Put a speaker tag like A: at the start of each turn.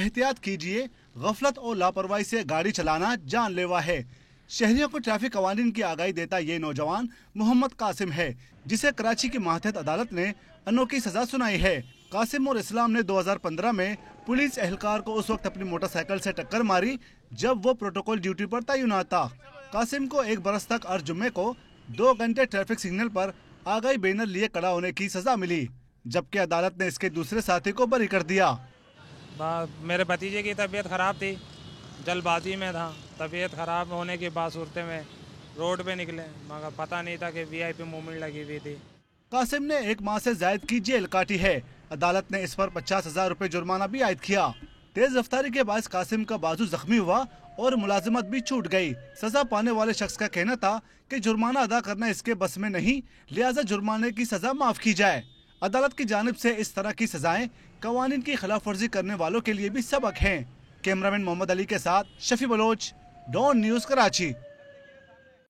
A: एहतियात कीजिए, गफलत और लापरवाही से गाड़ी चलाना जानलेवा है। शहरियों को ट्रैफिक कवानीन की आगाही देता ये नौजवान मोहम्मद कासिम है, जिसे कराची की मातहत अदालत ने अनोखी सजा सुनाई है। कासिम और इस्लाम ने 2015 में पुलिस एहलकार को उस वक्त अपनी मोटरसाइकिल से टक्कर मारी जब वो प्रोटोकॉल ड्यूटी पर तैनात था। कासिम को 1 बरस तक हर जुम्मे को 2 घंटे ट्रैफिक सिग्नल पर आगाही बैनर लिए खड़ा होने की सजा मिली, जबकि अदालत ने इसके दूसरे साथी को बरी कर दिया।
B: मेरे भतीजे की तबीयत खराब थी, जल्दबाजी में था। तबीयत खराब होने की बाद सूरत में रोड पे निकले, मगर पता नहीं था कि वीआईपी मूवमेंट लगी हुई थी।
A: कासिम ने 1 माह से जायद की जेल काटी है। अदालत ने इस पर 50,000 रुपए जुर्माना भी आयद किया। तेज रफ्तारी के बाद कासिम का बाजू जख्मी हुआ और मुलाजिमत भी छूट गई। सजा पाने वाले शख्स का कहना था कि जुर्माना अदा करना इसके बस में नहीं, लिहाजा जुर्माने की सजा माफ की जाए। अदालत की जानिब से इस तरह की सजाएं कवानीन की खिलाफ वर्जी करने वालों के लिए भी सबक हैं। कैमरामैन मोहम्मद अली के साथ शफी बलोच, डॉन न्यूज़, कराची।